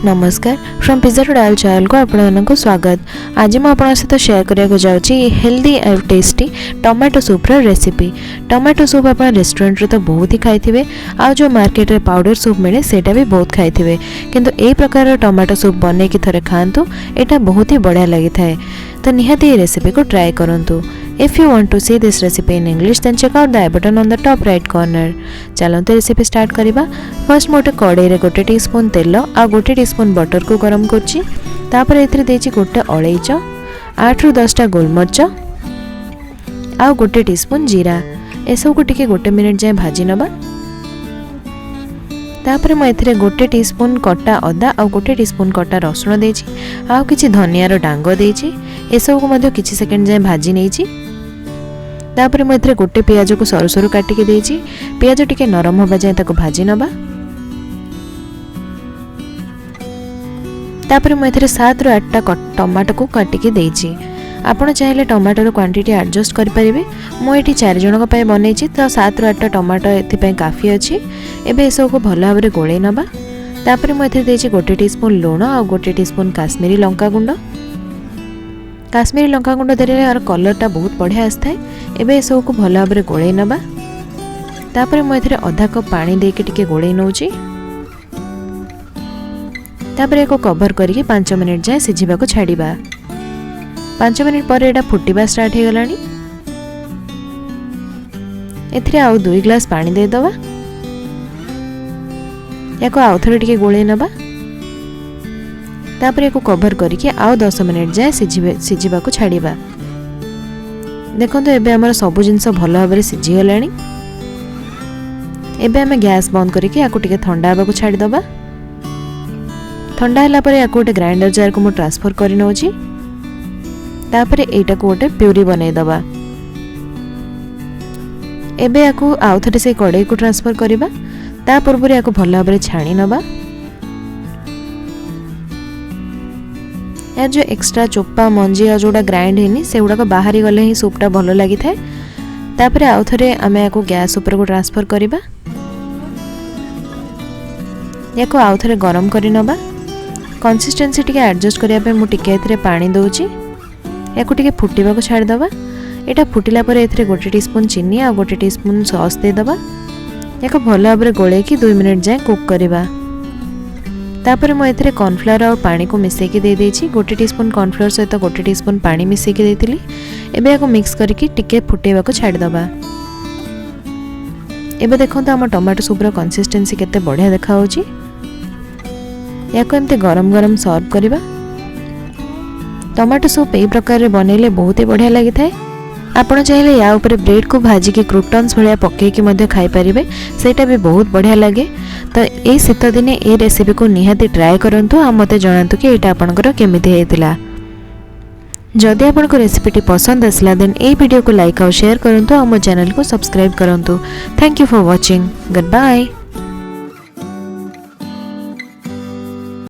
नमस्कार from pizza to दाल चावल को आपको स्वागत। आज मैं आपन सहित शेयर करने जाऊँगी हेल्दी और tasty tomato soup recipe. Tomato soup आप रेस्टोरेंट रे तो बहुत ही खाई आ जो मार्केट रे पाउडर सूप मिले सेटा भी बहुत खाई किंतु ए प्रकार टमाटो सूप बने की थरे खातु एटा बहुत ही बढ़िया लगी थाए। तो निहाती ये रेसिपी को ट्राई करंतु। If you want to see this recipe in English then check out the I button on the top right corner। चलते रेसिपी स्टार्ट करिबा। फर्स्ट मोटे कड़ाई रे गोटे टीस्पून तेल आ गोटे टीस्पून बटर को गरम करछि। तापर एथरे देछि गोटे अलैच 8 ରୁ 10 टा गोलमरिच आ गोटे टीस्पून जीरा एसब को टिके गोटे मिनिट जाए भाजी नबा। तापर मैं एथरे गोटे टीस्पून कटा अदा आ गोटे टीस्पून कटा रसुण देछि आ किछि धनियार डांग देछि एसब को मध्य किछि सेकेंड जाए भाजी नेछि। तापर मैं एथरे गोटे प्याज को सरू सरू काटिके देछि। प्याज टिके नरम होबा जाए ताको भाजी नबा। तापर मैं एथरे 7 ରୁ 8 टा टमाटो को काटिके देछि। आपण चाहिले टमाटर क्वांटिटी एडजस्ट करि परिबे। मो एठी 4 जनक पय बनेछि तो 7 ରୁ 8 टा टमाटो एथि पय काफी अछि। एबे एसो को भलो भाबरे गोळे नबा। तापर मैं एथरे देछि गोटे टीस्पून लूण आ गोटे टीस्पून काश्मीरी लंका गुंड। काश्मीरी लंका गुंड देले यार कलरटा बहुत बढ़िया आस्थाय। एबे एसो को भलो भाबरे गोळे नबा। तापर मैं एथरे आधा कप पानी देके टिके गोळे नउछि। तापर एको कवर करके 5 मिनिट जाए सिझिबा को छाड़ीबा। 5 मिनिट पर एटा फुटिबा स्टार्ट हे गलानी। एथरे आउ 2 ग्लास पानी दे दबा। याको आउ थोड़े टिके गोळे नबा। तापर एको कवर करके आउ 10 मिनिट जाए सिझिबा को छाड़ीबा। देखंतु एबे हमर सब जिंस भलो भाबरे सिझी गलानी। एबे हमें गैस बंद करके याको टिके ठंडा होबा को छाड़ी दबा। ठंडा हला पर याको गोटे ग्राइंडर जार को मो ट्रांसफर करि नउची। तापर एटा को गोटे प्यूरी बनै दबा। एबे याको आउ थरे से कड़ाई को ट्रांसफर करिबा। ता पूर्व याको भलो भाबरे छाणी नबा। या जो एक्स्ट्रा चोपा मंजी आ जोडा ग्राइंड हेनी से गुडा को बाहरी गले ही सूपटा भलो लागि थाए। तापर आउ थरे आमे याको गैस ऊपर को ट्रांसफर करिबा। याको आउ थरे गरम करि नबा। कंसिस्टेंसी टिके एडजस्ट करिया पे मु टिके एथरे पानी दउची। याको टिके फुटिबा को छाड़ दबा। एटा फुटिला पर एथरे गोटे टीस्पून चीनी आ गोटे टीस्पून सॉस दे दबा। याको भलो भाबरे गोळे की 2 मिनिट जाए कुक करिबा। तापर मु एथरे कॉर्नफ्लोर और पानी को मिसेई के दे देछि। गोटे टीस्पून कॉर्नफ्लोर सहित गोटे टीस्पून पानी मिसेई के देतिली। एबे याको मिक्स करके टिके फुटेबा को छाड़ दबा। एबे देखंतु हम टमाटो सूप रो कंसिस्टेंसी केते बढ़िया देखा होछि। याको एमते गरम गरम सर्व करिबा। टमाटो सूप ए प्रकार रे बनेले बहुत ही बढ़िया लागि थाए। आपण चाहिले या ऊपर ब्रेड को भाजी के क्रूटन्स भलिया पके के मध्य खाई परिबे सेटा भी बहुत बढ़िया लागे। तो ए शीत दिने ए रेसिपी को निहाती ट्राई करंतु आ मते जणांतु कि एटा आपनकर केमिति हेतिला। जदि आपनको रेसिपीटी पसंद आसला देन ए वीडियो को लाइक और शेयर करंतु आ मो चैनल को सब्सक्राइब करंतु। Thank you for watching. Good bye.